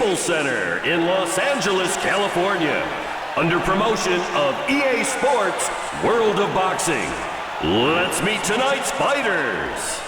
Staples Center in Los Angeles, California, under promotion of EA Sports World of Boxing. Let's meet tonight's fighters.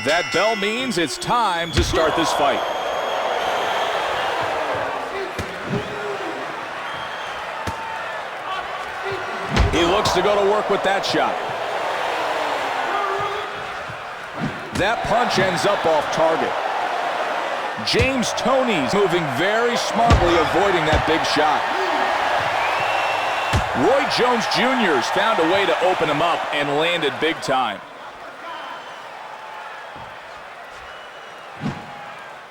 That bell means it's time to start this fight. He looks to go to work with that shot. That punch ends up off target. James Toney's moving very smartly, avoiding that big shot. Roy Jones Jr.'s found a way to open him up and landed big time.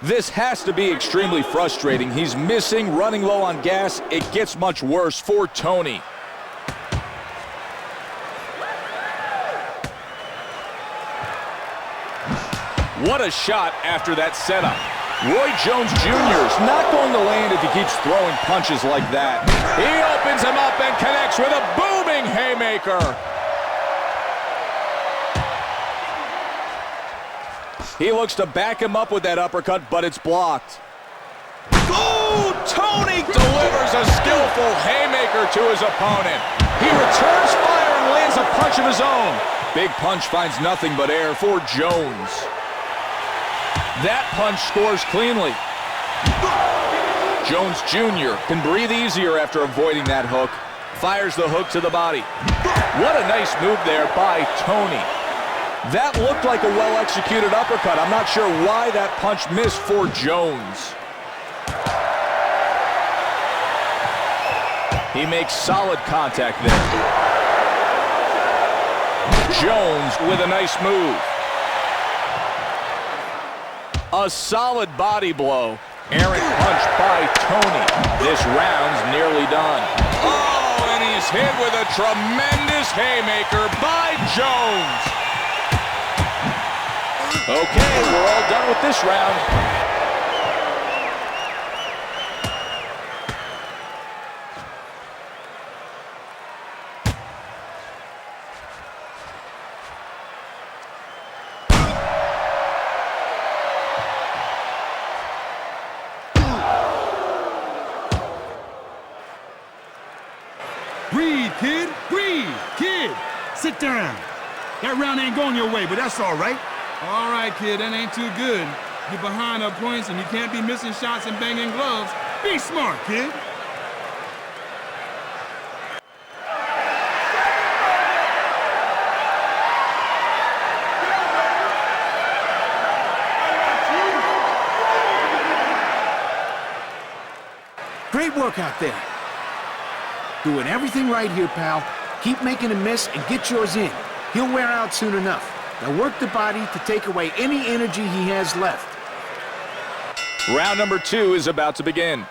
This has to be extremely frustrating. He's missing, running low on gas. It gets much worse for Toney. What a shot after that setup. Roy Jones Jr. is not going to land if he keeps throwing punches like that. He opens him up and connects with a booming haymaker. He looks to back him up with that uppercut, but it's blocked. Oh, Toney delivers a skillful haymaker to his opponent. He returns fire and lands a punch of his own. Big punch finds nothing but air for Jones. That punch scores cleanly. Jones Jr. can breathe easier after avoiding that hook. Fires the hook to the body. What a nice move there by Toney. That looked like a well-executed uppercut. I'm not sure why that punch missed for Jones. He makes solid contact there. Jones with a nice move. A solid body blow. Errant punch by Toney. This round's nearly done. Oh, and he's hit with a tremendous haymaker by Jones. Okay, we're all done with this round. Breathe, kid. Breathe, kid. Sit down. That round ain't going your way, but that's all right. All right, kid, that ain't too good. You're behind up points and you can't be missing shots and banging gloves. Be smart, kid. Great work out there. Doing everything right here, pal. Keep making him miss and get yours in. He'll wear out soon enough. Now work the body to take away any energy he has left. Round number 2 is about to begin.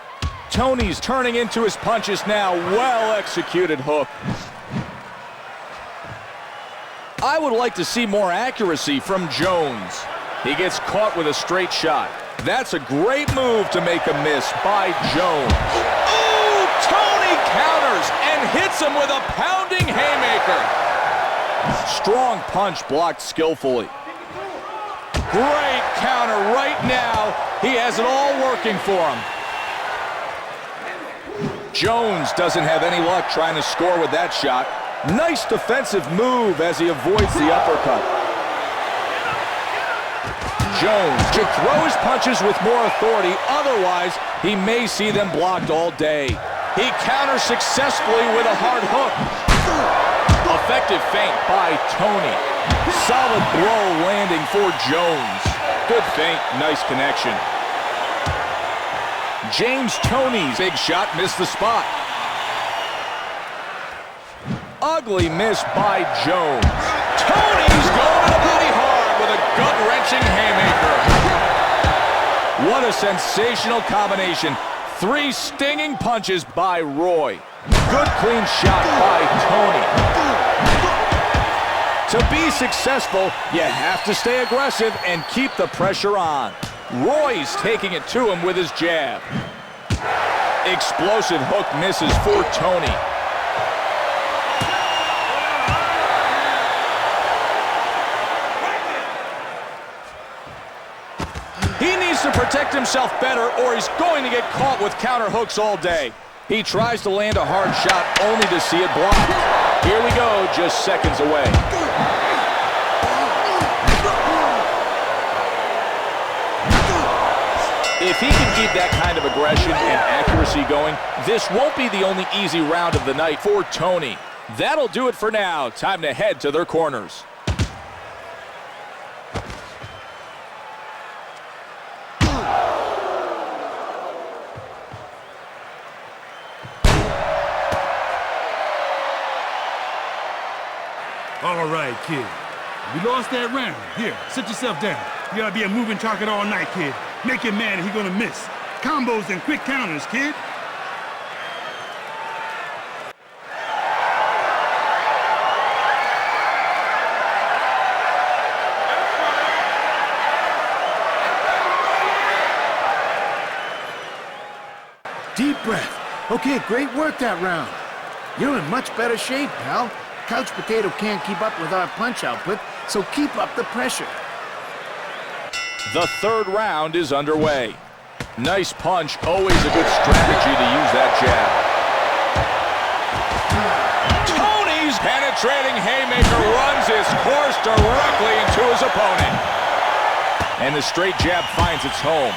Toney's turning into his punches now. Well-executed hook. I would like to see more accuracy from Jones. He gets caught with a straight shot. That's a great move to make a miss by Jones. Ooh, Toney counters and hits him with a pounding haymaker. Strong punch blocked skillfully. Great counter right now. He has it all working for him. Jones doesn't have any luck trying to score with that shot. Nice defensive move as he avoids the uppercut. Jones should throw his punches with more authority, otherwise he may see them blocked all day. He counters successfully with a hard hook. Effective feint by Toney. Solid blow landing for Jones. Good feint, nice connection. James Toney's big shot missed the spot. Ugly miss by Jones. Toney's going to the body hard with a gut-wrenching haymaker. What a sensational combination. 3 stinging punches by Roy. Good clean shot by Toney. To be successful, you have to stay aggressive and keep the pressure on. Roy's taking it to him with his jab. Explosive hook misses for Toney. He needs to protect himself better or he's going to get caught with counter hooks all day. He tries to land a hard shot only to see it blocked. Here we go, just seconds away. If he can keep that kind of aggression and accuracy going, this won't be the only easy round of the night for Toney. That'll do it for now. Time to head to their corners. All right, kid. We lost that round. Here, sit yourself down. You gotta be a moving target all night, kid. Make him mad and he gonna miss. Combos and quick counters, kid. Deep breath. Okay, great work that round. You're in much better shape, pal. Couch Potato can't keep up with our punch output, so keep up the pressure. The third round is underway. Nice punch, always a good strategy to use that jab. Toney's penetrating haymaker runs his course directly into his opponent. And the straight jab finds its home.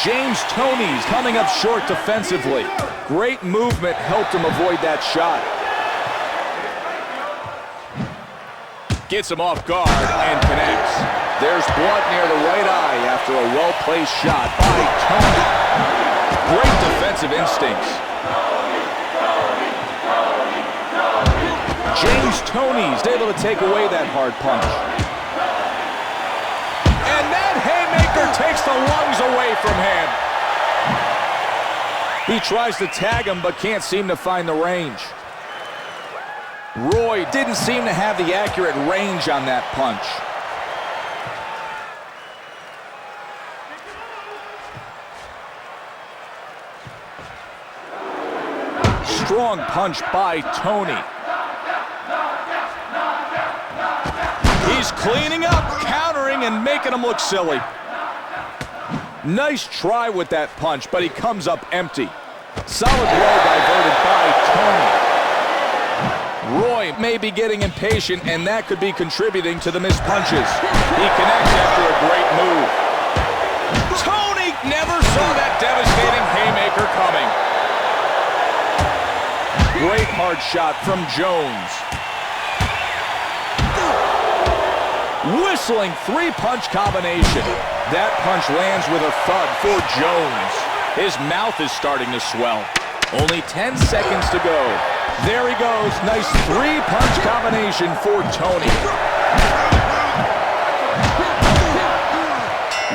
James Toney's coming up short defensively. Great movement helped him avoid that shot. Gets him off guard and connects. There's blood near the right eye after a well-placed shot by Toney. Great defensive instincts. James Toney's able to take away that hard punch. And that haymaker takes the lungs away from him. He tries to tag him but can't seem to find the range. Roy didn't seem to have the accurate range on that punch. Strong punch by Toney. He's cleaning up, countering, and making him look silly. Nice try with that punch, but he comes up empty. Solid blow diverted by Toney. Roy may be getting impatient, and that could be contributing to the missed punches. He connects after a great move. Toney never saw that devastating haymaker coming. Great hard shot from Jones. Whistling 3-punch combination. That punch lands with a thud for Jones. His mouth is starting to swell. Only 10 seconds to go. There he goes. Nice 3-punch combination for Toney.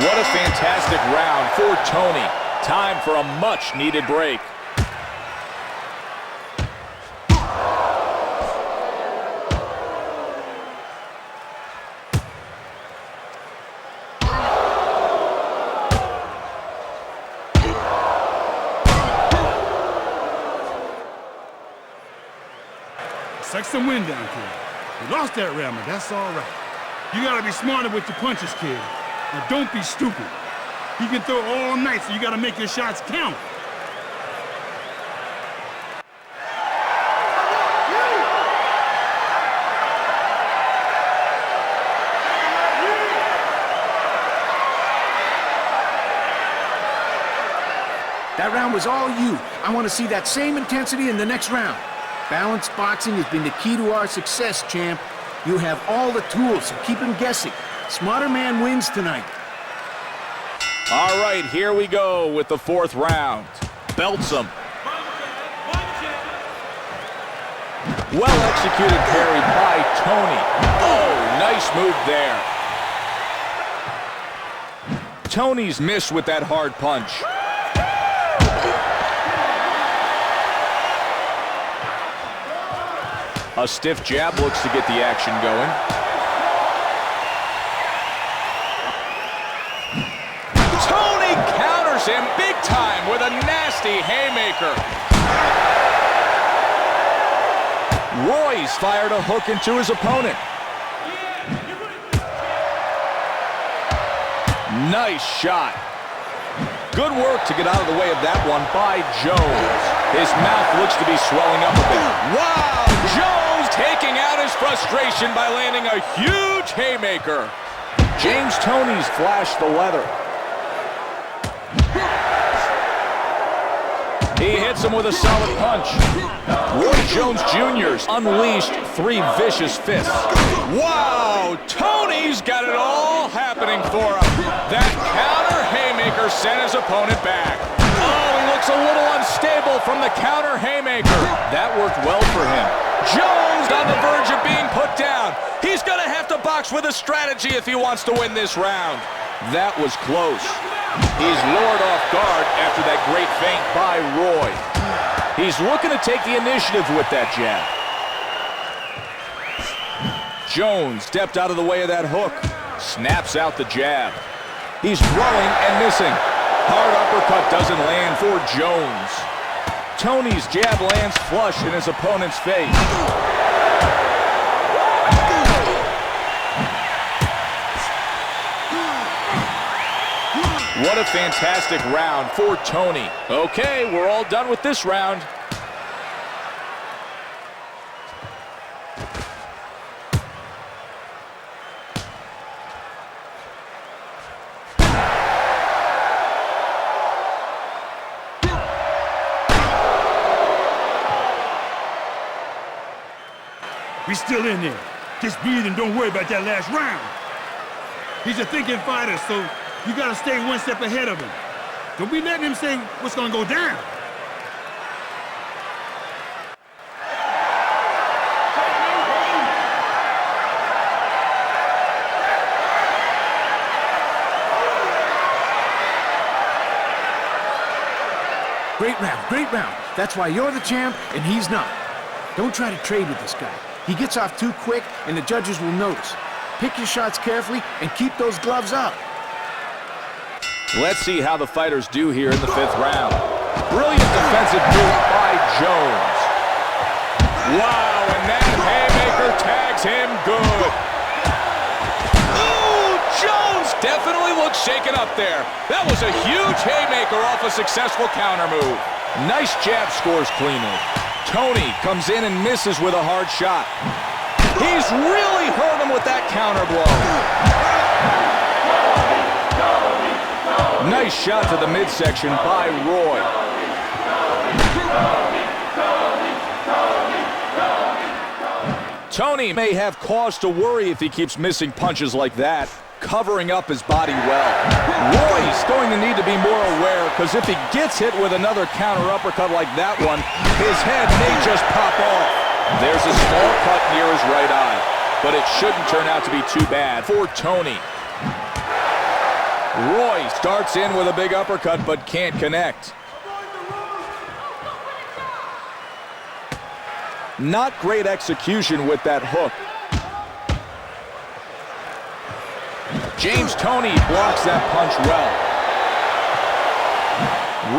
What a fantastic round for Toney. Time for a much-needed break. Suck some wind down, kid. You lost that round, but that's all right. You gotta be smarter with your punches, kid. Now don't be stupid. You can throw all night, so you gotta make your shots count. That round was all you. I want to see that same intensity in the next round. Balanced boxing has been the key to our success, champ. You have all the tools, so keep him guessing. Smarter man wins tonight. All right, here we go with the fourth round. Belts him. Well-executed parry by Toney. Oh, nice move there. Toney's missed with that hard punch. A stiff jab looks to get the action going. Toney counters him big time with a nasty haymaker. Roy's fired a hook into his opponent. Nice shot. Good work to get out of the way of that one by Jones. His mouth looks to be swelling up a bit. Wow! Jones taking out his frustration by landing a huge haymaker. James Toney's flashed the leather. He hits him with a solid punch. Roy Jones Jr.'s unleashed 3 vicious fists. Wow! Toney's got it all happening for him. That counter haymaker sent his opponent back. Oh, he looks a little unstable from the counter haymaker. That worked well for him. Jones on the verge of being put down. He's going to have to box with a strategy if he wants to win this round. That was close. He's lured off guard after that great feint by Roy. He's looking to take the initiative with that jab. Jones stepped out of the way of that hook. Snaps out the jab. He's throwing and missing. Hard uppercut doesn't land for Jones. Toney's jab lands flush in his opponent's face. What a fantastic round for Toney. Okay, we're all done with this round. We still in there. Just breathe and don't worry about that last round. He's a thinking fighter, so you gotta stay one step ahead of him. Don't be letting him say what's gonna go down. Great round, great round. That's why you're the champ and he's not. Don't try to trade with this guy. He gets off too quick and the judges will notice. Pick your shots carefully and keep those gloves up. Let's see how the fighters do here in the 5th round. Brilliant defensive move by Jones. Wow, and that haymaker tags him good. Ooh, Jones definitely looks shaken up there. That was a huge haymaker off a successful counter move. Nice jab, scores cleanly. Toney comes in and misses with a hard shot. He's really hurt him with that counter blow. Nice shot to the midsection by Roy. Toney may have cause to worry if he keeps missing punches like that, covering up his body well. Roy's going to need to be more aware, because if he gets hit with another counter uppercut like that one, his head may just pop off. There's a small cut near his right eye, but it shouldn't turn out to be too bad for Toney. Roy starts in with a big uppercut, but can't connect. Not great execution with that hook. James Toney blocks that punch well.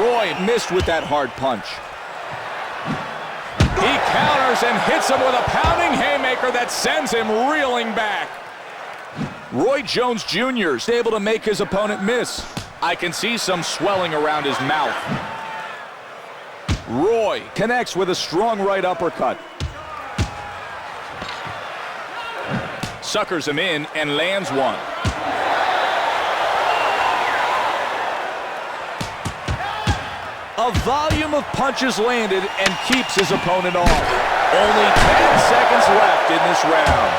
Roy missed with that hard punch. He counters and hits him with a pounding haymaker that sends him reeling back. Roy Jones Jr. is able to make his opponent miss. I can see some swelling around his mouth. Roy connects with a strong right uppercut. Suckers him in and lands one. A volume of punches landed and keeps his opponent off. Only 10 seconds left in this round.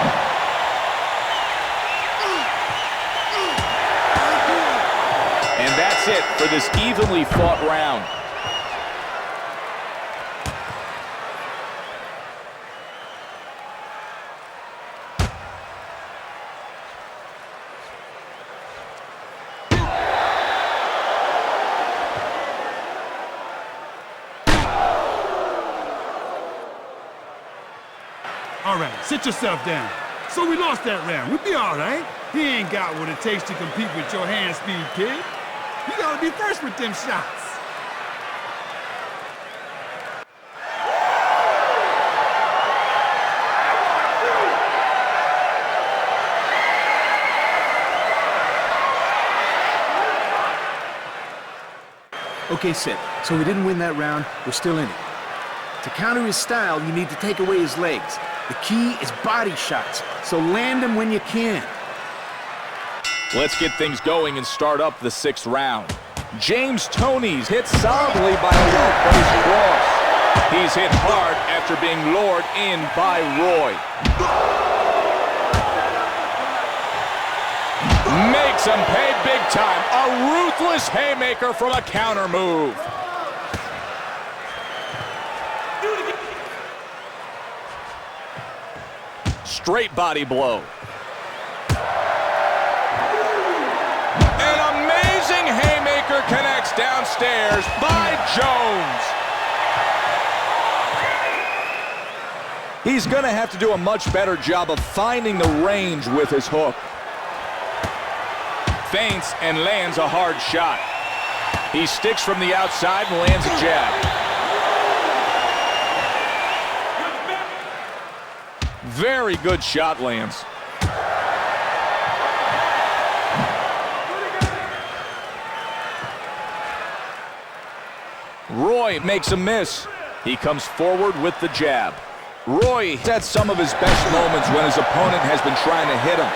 And that's it for this evenly fought round. All right, sit yourself down. So we lost that round. We'll be all right. He ain't got what it takes to compete with your hand speed, kid. You gotta be first with them shots. Okay, Sid. So we didn't win that round. We're still in it. To counter his style, you need to take away his legs. The key is body shots, so land them when you can. Let's get things going and start up the 6th round. James Toney's hit solidly by a hook, but he's cross. He's hit hard after being lured in by Roy. Makes him pay big time. A ruthless haymaker from a counter move. Straight body blow. An amazing haymaker connects downstairs by Jones. He's going to have to do a much better job of finding the range with his hook. Feints and lands a hard shot. He sticks from the outside and lands a jab. Very good shot lands. Roy makes a miss. He comes forward with the jab. Roy had some of his best moments when his opponent has been trying to hit him.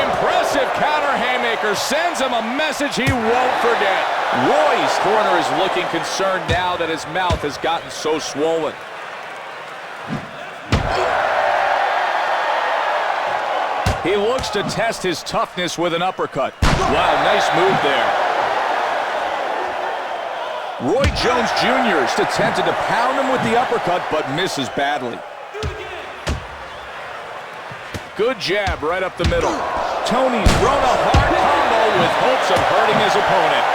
Impressive counter haymaker sends him a message he won't forget. Roy's corner is looking concerned now that his mouth has gotten so swollen. He looks to test his toughness with an uppercut. Wow, nice move there. Roy Jones Jr. is attempted to pound him with the uppercut, but misses badly. Good jab right up the middle. Toney's thrown a hard combo with hopes of hurting his opponent.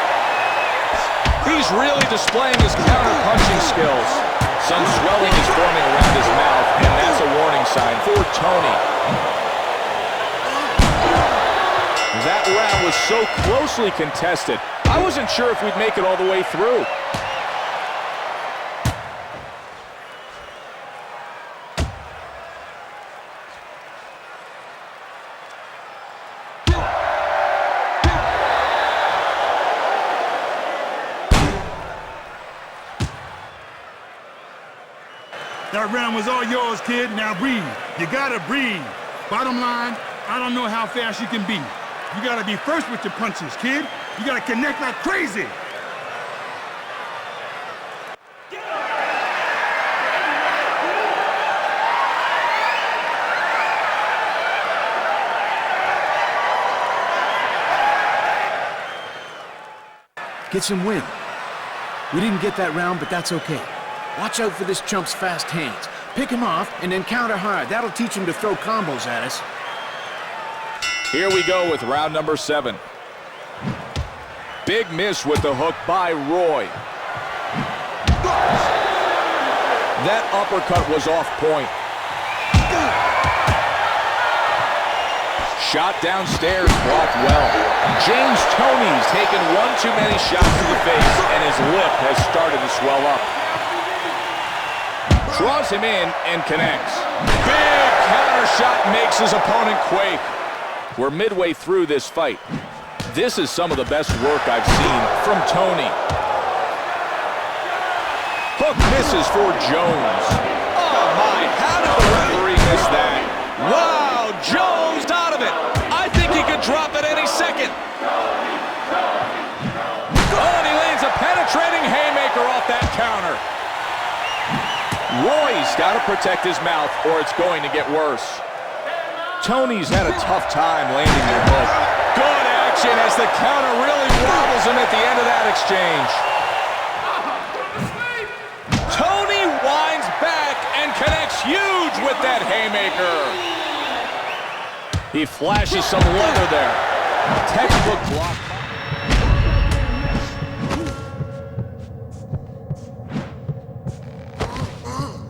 He's really displaying his counter-punching skills. Some swelling is forming around his mouth, and that's a warning sign for Toney. That round was so closely contested, I wasn't sure if we'd make it all the way through. That round was all yours, kid. Now breathe. You gotta breathe. Bottom line, I don't know how fast you can be. You gotta be first with your punches, kid. You gotta connect like crazy. Get some wind. We didn't get that round, but that's okay. Watch out for this chump's fast hands. Pick him off and then counter hard. That'll teach him to throw combos at us. Here we go with round number 7. Big miss with the hook by Roy. That uppercut was off point. Shot downstairs, blocked well. James Toney's taken one too many shots to the face, and his lip has started to swell up. Draws him in and connects. Big counter shot makes his opponent quake. We're midway through this fight. This is some of the best work I've seen from Toney. Hook misses for Jones. Oh my, how did the referee miss that? Wow, Jones out of it. I think he could drop at any second. Oh, and he lands a penetrating haymaker that counter. Roy's got to protect his mouth or it's going to get worse. Toney's had a tough time landing their hook. Good action as the counter really wobbles him at the end of that exchange. Toney winds back and connects huge with that haymaker. He flashes some leather there. Textbook block.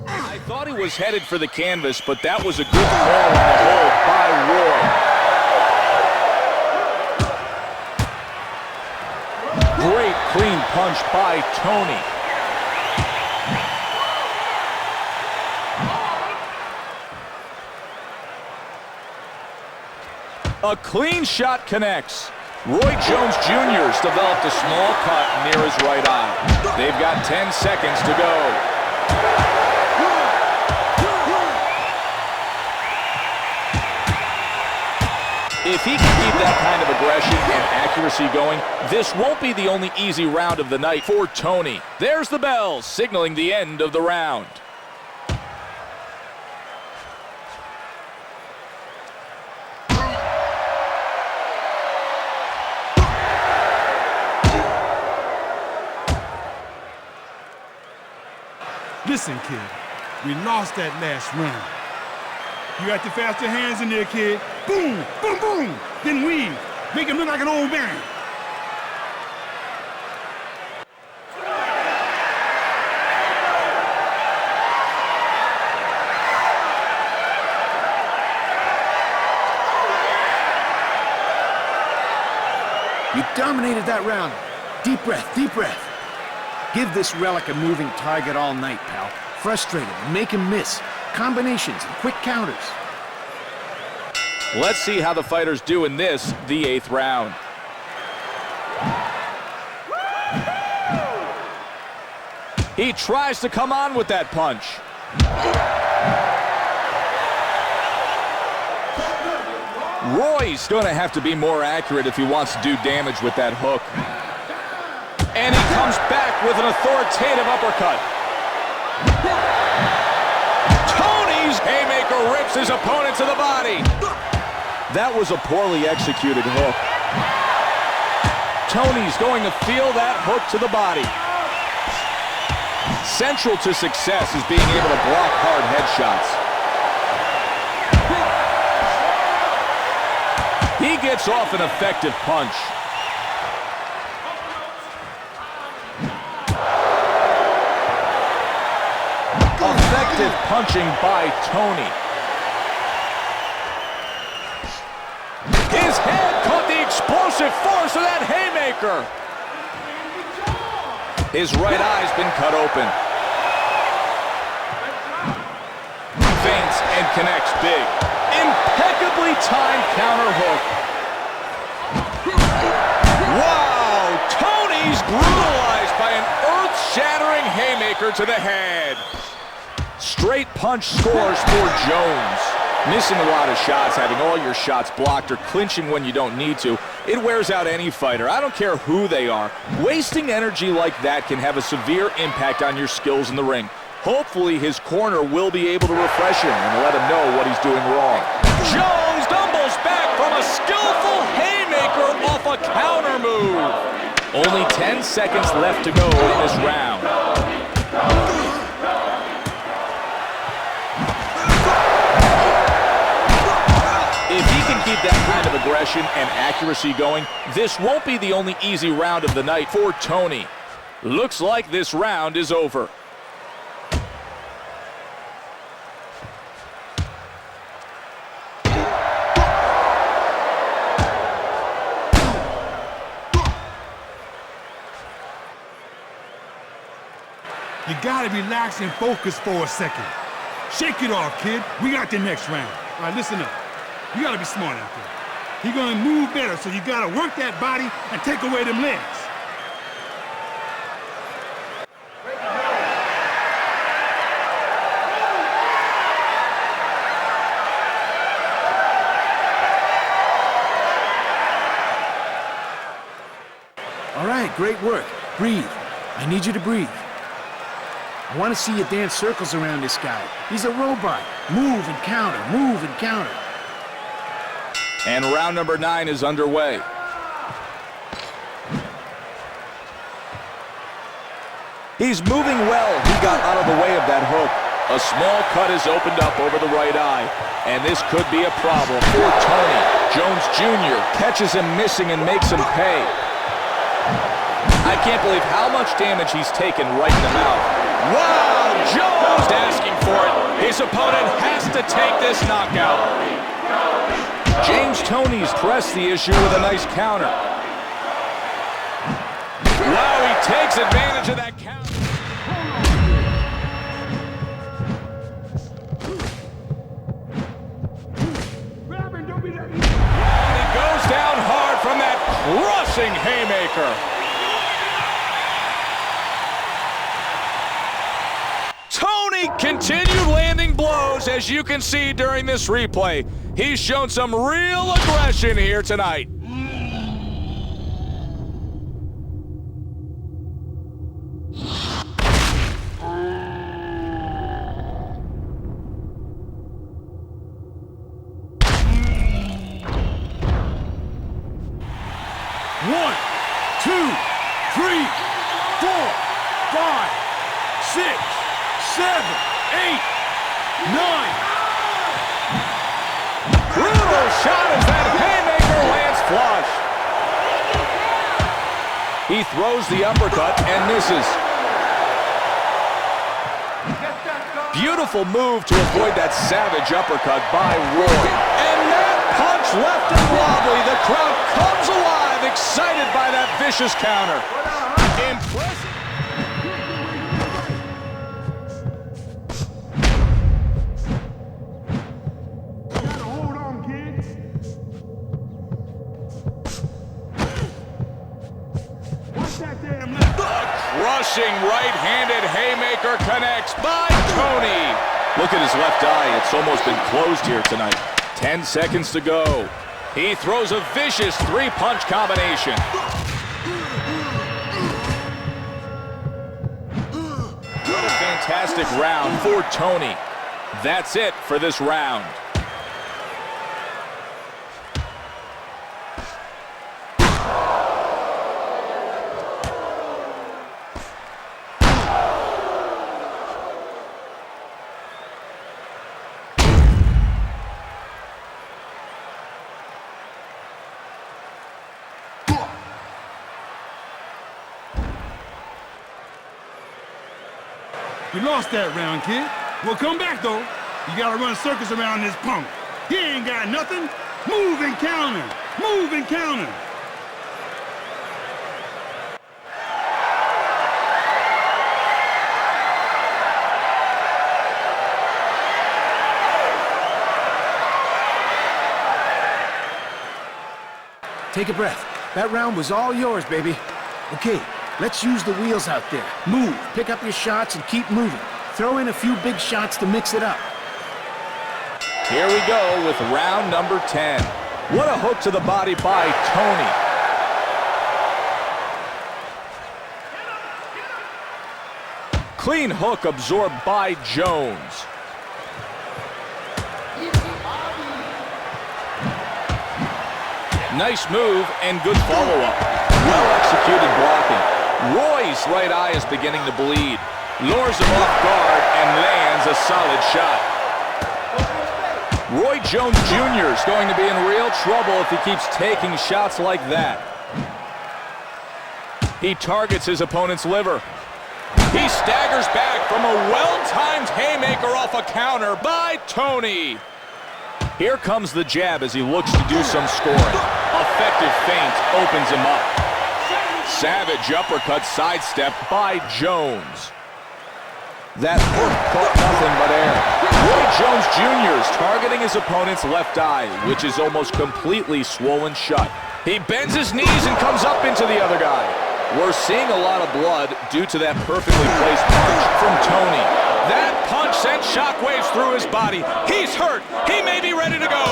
I thought he was headed for the canvas, but that was a good call on the hold by Roy. Great clean punch by Toney. A clean shot connects. Roy Jones Jr.'s developed a small cut near his right eye. They've got 10 seconds to go. If he can keep that kind of aggression and accuracy going, this won't be the only easy round of the night for Toney. There's the bell signaling the end of the round. Listen, kid, we lost that last round. You got the faster hands in there, kid. Boom, boom, boom. Then weave. Make him look like an old man. You dominated that round. Deep breath, deep breath. Give this relic a moving target all night, pal. Frustrate him and make him miss. Combinations and quick counters. Let's see how the fighters do in this, the 8th round. He tries to come on with that punch. Roy's going to have to be more accurate if he wants to do damage with that hook. And he comes back with an authoritative uppercut. Toney's haymaker rips his opponent to the body. That was a poorly executed hook. Toney's going to feel that hook to the body. Central to success is being able to block hard headshots. He gets off an effective punch. Effective punching by Toney. His head caught the explosive force of that haymaker. His right eye's been cut open. Feints and connects big. Impeccably timed counter hook. Wow! Toney's brutalized by an earth-shattering haymaker to the head. Straight punch scores for Jones. Missing a lot of shots, having all your shots blocked, or clinching when you don't need to, it wears out any fighter. I don't care who they are. Wasting energy like that can have a severe impact on your skills in the ring. Hopefully his corner will be able to refresh him and let him know what he's doing wrong. Jones stumbles back from a skillful haymaker off a counter move. Only 10 seconds left to go in this round. If he can keep that kind of aggression and accuracy going, this won't be the only easy round of the night for Toney. Looks like this round is over. You gotta relax and focus for a second. Shake it off, kid. We got the next round. All right, listen up. You gotta be smart out there. You're gonna move better, so you gotta work that body and take away them legs. All right, great work. Breathe. I need you to breathe. I want to see you dance circles around this guy. He's a robot. Move and counter, move and counter. And round number 9 is underway. He's moving well. He got out of the way of that hook. A small cut is opened up over the right eye, and this could be a problem for Toney. Jones Jr. catches him missing and makes him pay. I can't believe how much damage he's taken right in the mouth. Wow, Jones asking for it. His opponent has to take this knockout. James Toney's pressed the issue with a nice counter. Wow, he takes advantage of that counter. And he goes down hard from that crushing haymaker. Toney continued landing blows, as you can see during this replay. He's shown some real aggression here tonight. One, two, three, 4, 5, 6, 7, 8, 9. Brutal shot as that haymaker lands flush. He throws the uppercut and misses. Beautiful move to avoid that savage uppercut by Roy. And that punch left him wobbly. The crowd comes alive, excited by that vicious counter. Impressive. Crushing right-handed haymaker connects by Toney. Look at his left eye. It's almost been closed here tonight. 10 seconds to go. He throws a vicious 3-punch combination. What a fantastic round for Toney. That's it for this round. You lost that round, kid. Well, come back, though. You gotta run circles around this punk. He ain't got nothing. Move and counter. Move and counter. Take a breath. That round was all yours, baby. Okay, let's use the wheels out there. Move, pick up your shots, and keep moving. Throw in a few big shots to mix it up. Here we go with round number 10. What a hook to the body by Toney. Clean hook absorbed by Jones. Nice move and good follow-up. Well-executed blocking. Roy's right eye is beginning to bleed. Lures him off guard and lands a solid shot. Roy Jones Jr. is going to be in real trouble if he keeps taking shots like that. He targets his opponent's liver. He staggers back from a well-timed haymaker off a counter by Toney. Here comes the jab as he looks to do some scoring. Effective feint opens him up. Savage uppercut sidestep by Jones. That hook caught nothing but air. Roy Jones Jr. is targeting his opponent's left eye, which is almost completely swollen shut. He bends his knees and comes up into the other guy. We're seeing a lot of blood due to that perfectly placed punch from Toney. That punch sent shockwaves through his body. He's hurt. He may be ready to go.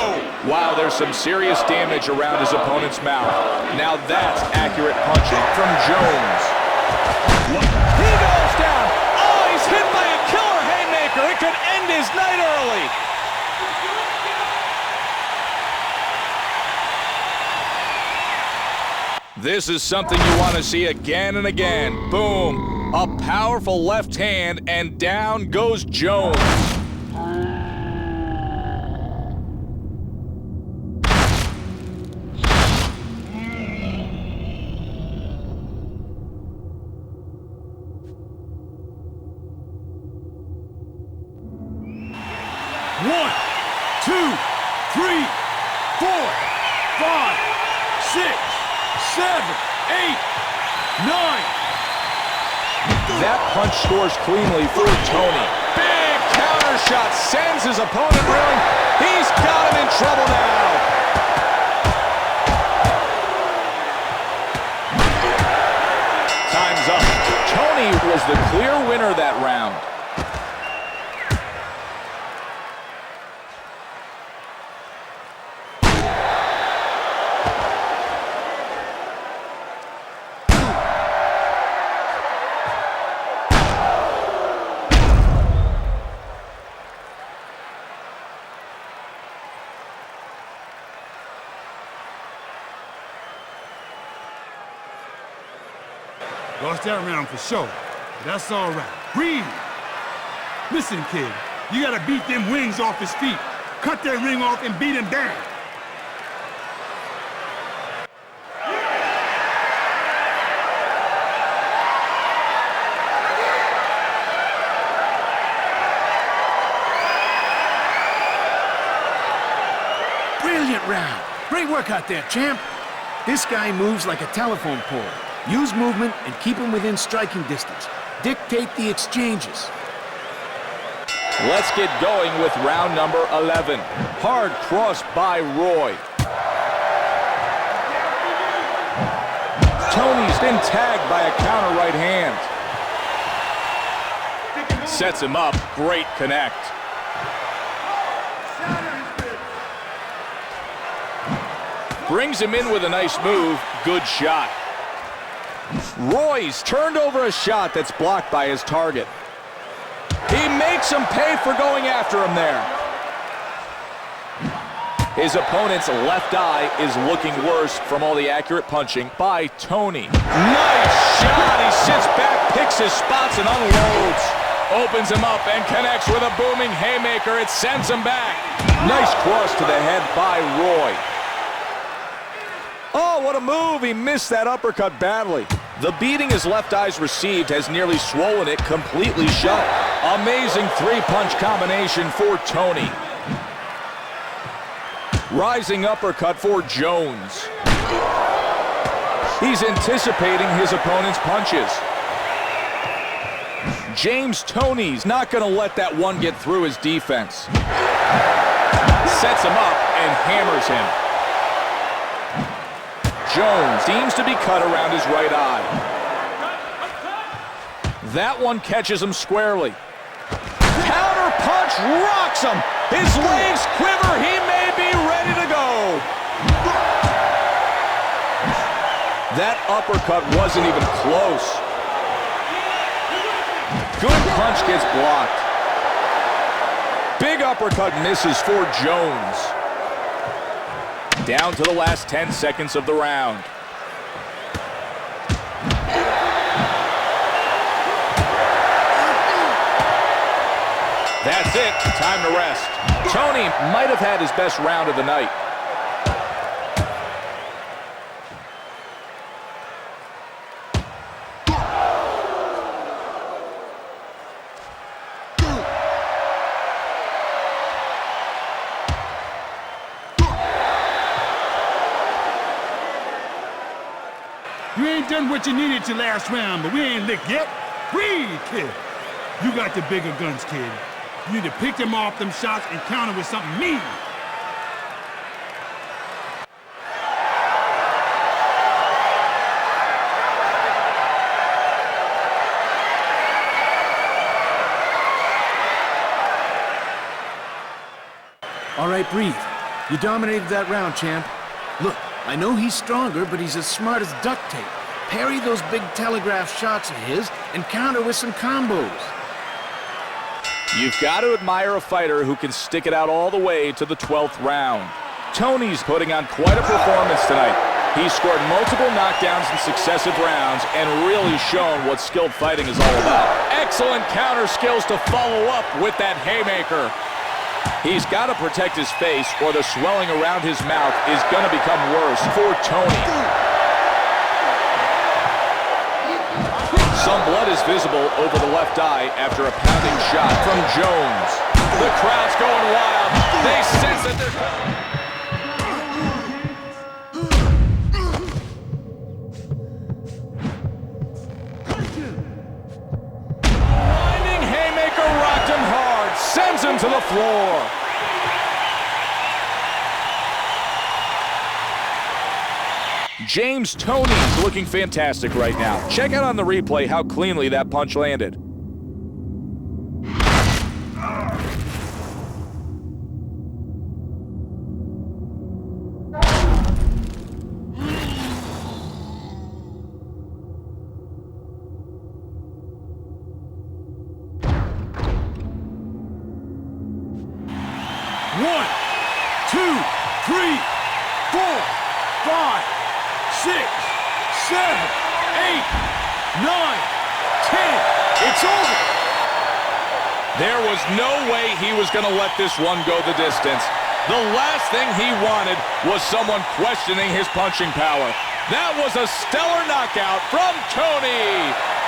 Wow, there's some serious damage around his opponent's mouth. Now that's accurate punching from Jones. He goes down. Oh, he's hit by night early. This is something you want to see again and again. Boom. A powerful left hand, and down goes Jones. One, two, three, 4, 5, 6, 7, 8, 9. That punch scores cleanly for Toney. Big counter shot sends his opponent reeling. He's got him in trouble now. Time's up. Toney was the clear winner that round. Lost that round for sure. But that's all right. Breathe. Listen, kid, you gotta beat them wings off his feet. Cut that ring off and beat him down. Brilliant round. Great work out there, champ. This guy moves like a telephone pole. Use movement and keep him within striking distance. Dictate the exchanges. Let's get going with round number 11. Hard cross by Roy. Toney's been tagged by a counter right hand. Sets him up. Great connect. Brings him in with a nice move. Good shot. Roy's turned over a shot that's blocked by his target. He makes him pay for going after him there. His opponent's left eye is looking worse from all the accurate punching by Toney. Nice shot. He sits back, picks his spots, and unloads. Opens him up and connects with a booming haymaker. It sends him back. Nice cross to the head by Roy. Oh, what a move. He missed that uppercut badly. The beating his left eye's received has nearly swollen it completely shut. Amazing three-punch combination for Toney. Rising uppercut for Jones. He's anticipating his opponent's punches. James Toney's not going to let that one get through his defense. Sets him up and hammers him. Jones seems to be cut around his right eye. That one catches him squarely. Counter punch rocks him. His legs quiver. He may be ready to go. That uppercut wasn't even close. Good punch gets blocked. Big uppercut misses for Jones. Down to the last 10 seconds of the round. That's it. Time to rest. Toney might have had his best round of the night. You ain't done what you needed to last round, but we ain't licked yet. Breathe, kid. You got the bigger guns, kid. You need to pick them off them shots and counter with something mean. All right, breathe. You dominated that round, champ. Look, I know he's stronger, but he's as smart as duct tape. Parry those big telegraph shots of his and counter with some combos. You've got to admire a fighter who can stick it out all the way to the 12th round. Toney's putting on quite a performance tonight. He's scored multiple knockdowns in successive rounds and really shown what skilled fighting is all about. Excellent counter skills to follow up with that haymaker. He's got to protect his face or the swelling around his mouth is going to become worse for Toney. Some blood is visible over the left eye after a pounding shot from Jones. The crowd's going wild. They sense that they're... Winding haymaker rocked him hard, sends him to the floor. James Toney's looking fantastic right now. Check out on the replay how cleanly that punch landed. One, two, three, 4, 5, 6, 7, 8, 9, 10. It's over. There was no way he was going to let this one go the distance. The last thing he wanted was someone questioning his punching power. That was a stellar knockout from Toney.